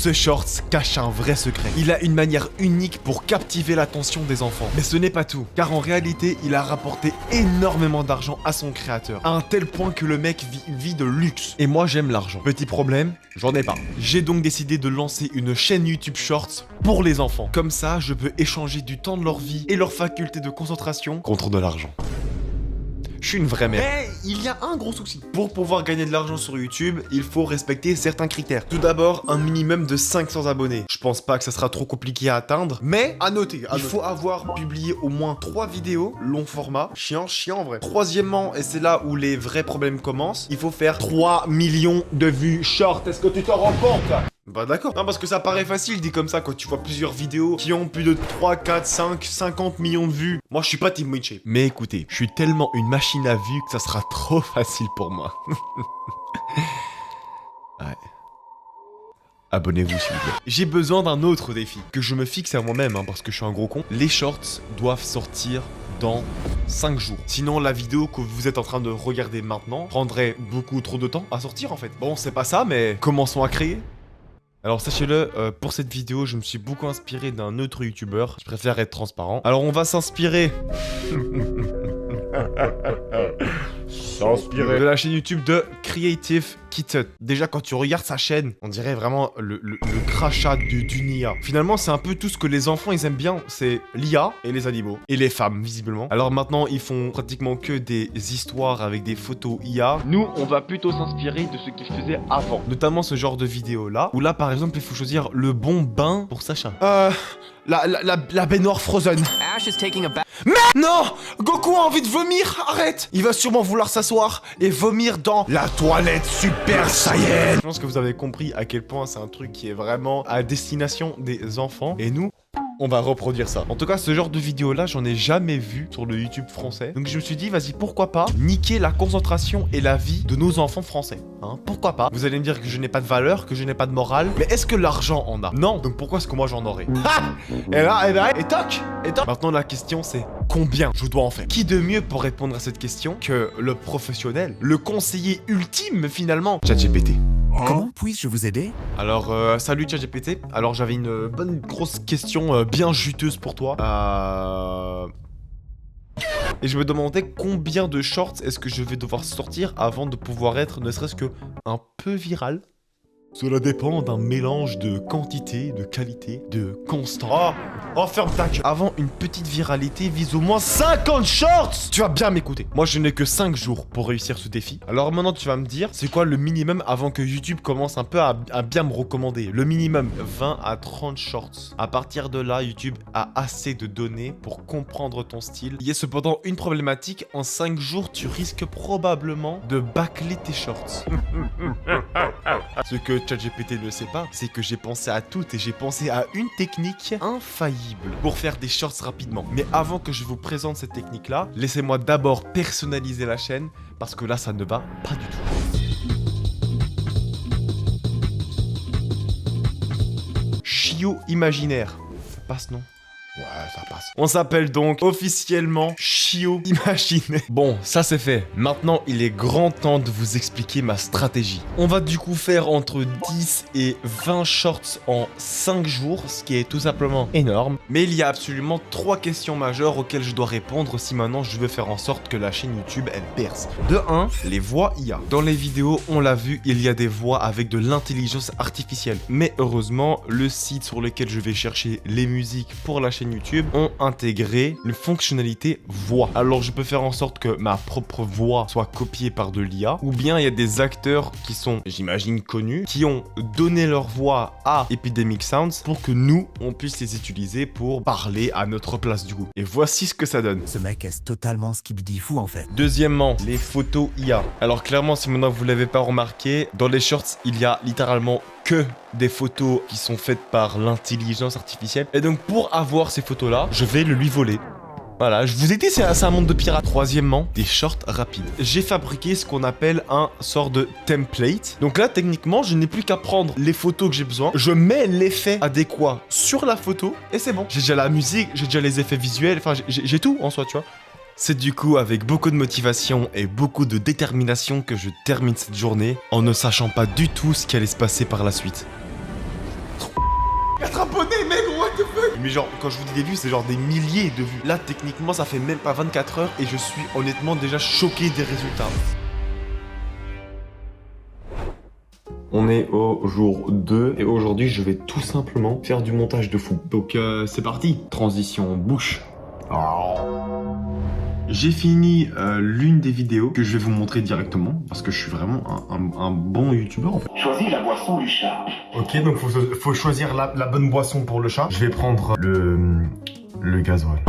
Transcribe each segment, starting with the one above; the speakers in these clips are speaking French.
Ce shorts cache un vrai secret. Il a une manière unique pour captiver l'attention des enfants. Mais ce n'est pas tout, car en réalité, il a rapporté énormément d'argent à son créateur, à un tel point que le mec vit une vie de luxe. Et moi, j'aime l'argent. Petit problème, j'en ai pas. J'ai donc décidé de lancer une chaîne YouTube Shorts pour les enfants. Comme ça, je peux échanger du temps de leur vie et leur faculté de concentration contre de l'argent. Je suis une vraie merde. Mais il y a un gros souci. Pour pouvoir gagner de l'argent sur YouTube, il faut respecter certains critères. Tout d'abord, un minimum de 500 abonnés. Je pense pas que ça sera trop compliqué à atteindre, mais à noter. Il faut avoir publié au moins 3 vidéos, long format. Chiant en vrai. Troisièmement, et c'est là où les vrais problèmes commencent, il faut faire 3 millions de vues short. Est-ce que tu t'en rends compte? Bah d'accord. Non, parce que ça paraît facile dit comme ça quand tu vois plusieurs vidéos qui ont plus de 3, 4, 5, 50 millions de vues. Moi je suis pas Team Winchell. Mais écoutez, je suis tellement une machine à vues que ça sera trop facile pour moi. Ouais. Abonnez-vous s'il vous plaît. J'ai besoin d'un autre défi que je me fixe à moi-même parce que je suis un gros con. Les shorts doivent sortir dans 5 jours. Sinon la vidéo que vous êtes en train de regarder maintenant prendrait beaucoup trop de temps à sortir en fait. Bon c'est pas ça mais commençons à créer. Alors sachez-le, pour cette vidéo, je me suis beaucoup inspiré d'un autre youtubeur. Je préfère être transparent. Alors on va s'inspirer de la chaîne YouTube de Creative Kitten. Déjà quand tu regardes sa chaîne, on dirait vraiment le crachat d'une IA. Finalement c'est un peu tout ce que les enfants ils aiment bien, c'est l'IA et les animaux. Et les femmes visiblement. Alors maintenant ils font pratiquement que des histoires avec des photos IA. Nous on va plutôt s'inspirer de ce qu'ils faisaient avant. Notamment ce genre de vidéo là, où là par exemple il faut choisir le bon bain pour Sacha. La baignoire Frozen. Mais non! Goku a envie de vomir! Arrête! Il va sûrement vouloir s'asseoir et vomir dans la toilette Super Saiyan! Je pense que vous avez compris à quel point c'est un truc qui est vraiment à destination des enfants. Et nous, on va reproduire ça. En tout cas, ce genre de vidéo là, j'en ai jamais vu sur le YouTube français. Donc je me suis dit, vas-y, pourquoi pas niquer la concentration et la vie de nos enfants français. Hein, pourquoi pas? Vous allez me dire que je n'ai pas de valeur, que je n'ai pas de morale. Mais est-ce que l'argent en a? Non. Donc pourquoi est-ce que moi j'en aurais? Ha! Et là, et toc! Et toc! Maintenant la question c'est combien je dois en faire? Qui de mieux pour répondre à cette question que le professionnel, le conseiller ultime finalement, ChatGPT. Comment puis-je vous aider? Alors, salut ChatGPT. Alors, j'avais une bonne grosse question bien juteuse pour toi. Et je me demandais combien de shorts est-ce que je vais devoir sortir avant de pouvoir être ne serait-ce que un peu viral. Cela dépend d'un mélange de quantité, de qualité, de constant. Oh, ferme ta gueule. Avant une petite viralité vise au moins 50 shorts. Tu vas bien m'écouter. Moi, je n'ai que 5 jours pour réussir ce défi. Alors maintenant, tu vas me dire, c'est quoi le minimum avant que YouTube commence un peu à bien me recommander? Le minimum, 20 à 30 shorts. À partir de là, YouTube a assez de données pour comprendre ton style. Il y a cependant une problématique. En 5 jours, tu risques probablement de bâcler tes shorts. Ce que ChatGPT ne sait pas, c'est que j'ai pensé à tout et j'ai pensé à une technique infaillible pour faire des shorts rapidement. Mais avant que je vous présente cette technique-là, laissez-moi d'abord personnaliser la chaîne parce que là, ça ne va pas du tout. Chiot imaginaire. Ça passe, non? Ouais, ça passe. On s'appelle donc officiellement Chiot Imaginaire. Bon, ça c'est fait. Maintenant, il est grand temps de vous expliquer ma stratégie. On va du coup faire entre 10 et 20 shorts en 5 jours, ce qui est tout simplement énorme. Mais il y a absolument 3 questions majeures auxquelles je dois répondre si maintenant je veux faire en sorte que la chaîne YouTube, elle perce. De 1, les voix IA. Dans les vidéos, on l'a vu, il y a des voix avec de l'intelligence artificielle. Mais heureusement, le site sur lequel je vais chercher les musiques pour la chaîne YouTube ont intégré une fonctionnalité voix. Alors je peux faire en sorte que ma propre voix soit copiée par de l'IA, ou bien il y a des acteurs qui sont, j'imagine, connus, qui ont donné leur voix à Epidemic Sounds pour que nous, on puisse les utiliser pour parler à notre place du coup. Et voici ce que ça donne. Ce mec est totalement skibidi fou en fait. Deuxièmement, les photos IA. Alors clairement, si maintenant vous l'avez pas remarqué, dans les shorts, il y a littéralement que des photos qui sont faites par l'intelligence artificielle. Et donc pour avoir ces photos-là, je vais le lui voler. Voilà, je vous ai dit, c'est un monde de pirates. Troisièmement, des shorts rapides. J'ai fabriqué ce qu'on appelle un sort de template. Donc là, techniquement, je n'ai plus qu'à prendre les photos que j'ai besoin. Je mets l'effet adéquat sur la photo et c'est bon. J'ai déjà la musique, j'ai déjà les effets visuels, enfin, j'ai tout en soi, tu vois. C'est du coup avec beaucoup de motivation et beaucoup de détermination que je termine cette journée en ne sachant pas du tout ce qui allait se passer par la suite. 24 abonnés, mec, what the fuck. Mais genre, quand je vous dis des vues, c'est genre des milliers de vues. Là, techniquement, ça fait même pas 24 heures et je suis honnêtement déjà choqué des résultats. On est au jour 2 et aujourd'hui, je vais tout simplement faire du montage de fou. Donc, c'est parti. Transition bouche. J'ai fini l'une des vidéos que je vais vous montrer directement parce que je suis vraiment un bon youtubeur en fait. Choisis la boisson du chat. Ok, donc faut choisir la bonne boisson pour le chat. Je vais prendre le gasoil.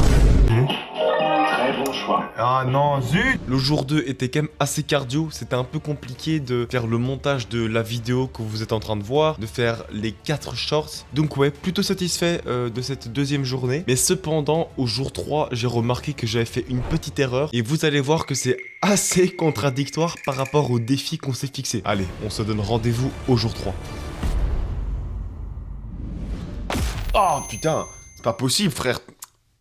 Très bon choix. Ah non, zut. Le jour 2 était quand même assez cardio. C'était un peu compliqué de faire le montage de la vidéo que vous êtes en train de voir, de faire les 4 shorts. Donc ouais, plutôt satisfait de cette deuxième journée. Mais cependant, au jour 3, j'ai remarqué que j'avais fait une petite erreur. Et vous allez voir que c'est assez contradictoire par rapport au défi qu'on s'est fixé. Allez, on se donne rendez-vous au jour 3. Oh putain, c'est pas possible frère.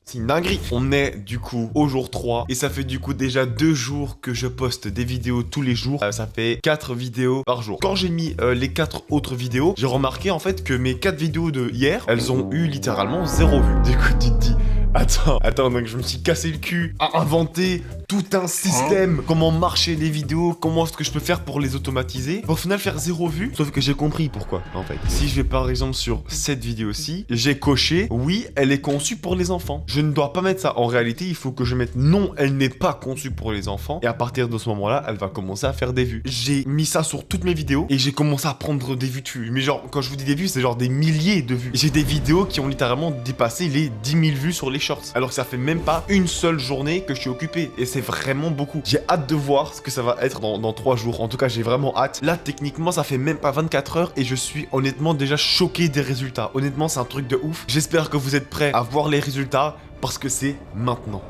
C'est une dinguerie. On est du coup au jour 3 et ça fait du coup déjà 2 jours que je poste des vidéos tous les jours. Ça fait 4 vidéos par jour. Quand j'ai mis les 4 autres vidéos, j'ai remarqué en fait que mes 4 vidéos de hier, elles ont eu littéralement 0 vue. Du coup tu te dis, attends, donc je me suis cassé le cul à inventer tout un système, comment marcher les vidéos, comment est-ce que je peux faire pour les automatiser. Pour au final faire 0 vue, sauf que j'ai compris pourquoi en fait. Si je vais par exemple sur cette vidéo-ci, j'ai coché, oui, elle est conçue pour les enfants. Je ne dois pas mettre ça. En réalité, il faut que je mette non, elle n'est pas conçue pour les enfants. Et à partir de ce moment-là, elle va commencer à faire des vues. J'ai mis ça sur toutes mes vidéos et j'ai commencé à prendre des vues dessus. Mais genre, quand je vous dis des vues, c'est genre des milliers de vues. J'ai des vidéos qui ont littéralement dépassé les 10 000 vues sur les shorts. Alors que ça fait même pas une seule journée que je suis occupé. Et c'est vraiment beaucoup. J'ai hâte de voir ce que ça va être dans 3 jours. En tout cas, j'ai vraiment hâte. Là, techniquement, ça fait même pas 24 heures et je suis honnêtement déjà choqué des résultats. Honnêtement, c'est un truc de ouf. J'espère que vous êtes prêts à voir les résultats. Parce que c'est maintenant.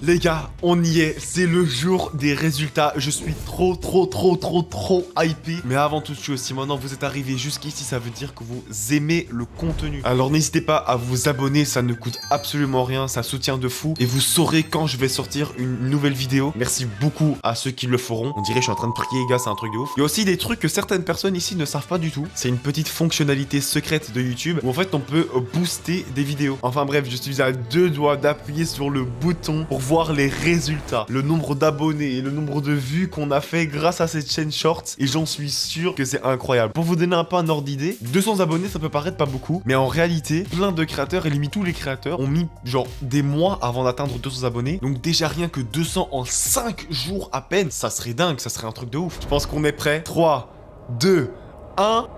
Les gars, on y est, c'est le jour des résultats. Je suis trop hypé. Mais avant toute chose, si maintenant vous êtes arrivé jusqu'ici, ça veut dire que vous aimez le contenu. Alors n'hésitez pas à vous abonner, ça ne coûte absolument rien, ça soutient de fou. Et vous saurez quand je vais sortir une nouvelle vidéo. Merci beaucoup à ceux qui le feront. On dirait que je suis en train de prier, les gars, c'est un truc de ouf. Il y a aussi des trucs que certaines personnes ici ne savent pas du tout. C'est une petite fonctionnalité secrète de YouTube où en fait on peut booster des vidéos. Enfin bref, je suis à 2 doigts d'appuyer sur le bouton pour voir les résultats, le nombre d'abonnés et le nombre de vues qu'on a fait grâce à cette chaîne Shorts et j'en suis sûr que c'est incroyable. Pour vous donner un peu un ordre d'idée, 200 abonnés ça peut paraître pas beaucoup, mais en réalité, plein de créateurs et limite tous les créateurs ont mis genre des mois avant d'atteindre 200 abonnés, donc déjà rien que 200 en 5 jours à peine, ça serait dingue, ça serait un truc de ouf. Je pense qu'on est prêt. 3, 2, 1...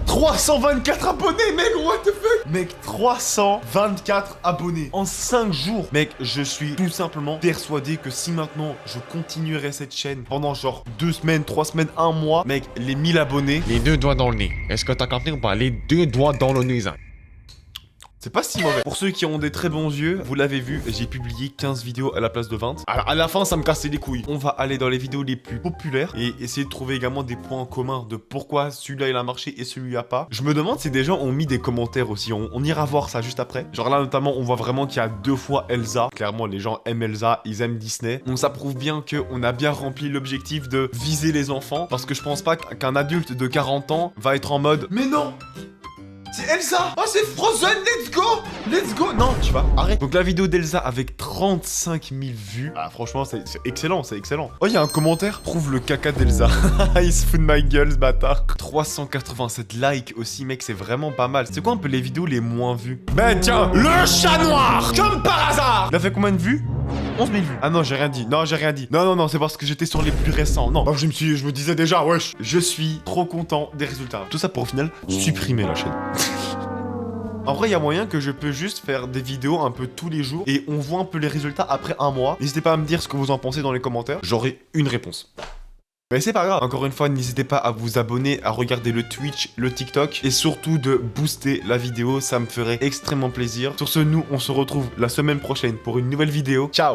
324 abonnés, mec, what the fuck. Mec, 324 abonnés en 5 jours. Mec, je suis tout simplement persuadé que si maintenant je continuerai cette chaîne pendant genre 2 semaines, 3 semaines, 1 mois, mec, les 1000 abonnés... Les 2 doigts dans le nez. Est-ce que t'as compris ou pas? Les 2 doigts dans le nez, ça. C'est pas si mauvais. Pour ceux qui ont des très bons yeux, vous l'avez vu, j'ai publié 15 vidéos à la place de 20. Alors à la fin, ça me cassait les couilles. On va aller dans les vidéos les plus populaires et essayer de trouver également des points communs de pourquoi celui-là il a marché et celui-là pas. Je me demande si des gens ont mis des commentaires aussi. On ira voir ça juste après. Genre là notamment, on voit vraiment qu'il y a 2 fois Elsa. Clairement, les gens aiment Elsa, ils aiment Disney. Donc ça prouve bien qu'on a bien rempli l'objectif de viser les enfants. Parce que je pense pas qu'un adulte de 40 ans va être en mode mais non, c'est Elsa. Oh, c'est Frozen, let's go. Non, tu vois, arrête. Donc la vidéo d'Elsa avec 35 000 vues. Ah, franchement, c'est excellent, c'est excellent. Oh, il y a un commentaire. Trouve le caca d'Elsa. Il se fout de ma gueule, ce bâtard. 387 likes aussi, mec, c'est vraiment pas mal. C'est quoi un peu les vidéos les moins vues? Ben tiens, le chat noir, comme par hasard. Il a fait combien de vues? 11 000 vues. Ah non, j'ai rien dit. Non, j'ai rien dit. Non, c'est parce que j'étais sur les plus récents. Non, bah, je me disais déjà, wesh. Je suis trop content des résultats. Tout ça pour au final supprimer la chaîne. En vrai, il y a moyen que je peux juste faire des vidéos un peu tous les jours et on voit un peu les résultats après 1 mois. N'hésitez pas à me dire ce que vous en pensez dans les commentaires. J'aurai une réponse. Mais c'est pas grave. Encore une fois, n'hésitez pas à vous abonner, à regarder le Twitch, le TikTok et surtout de booster la vidéo. Ça me ferait extrêmement plaisir. Sur ce, nous, on se retrouve la semaine prochaine pour une nouvelle vidéo. Ciao!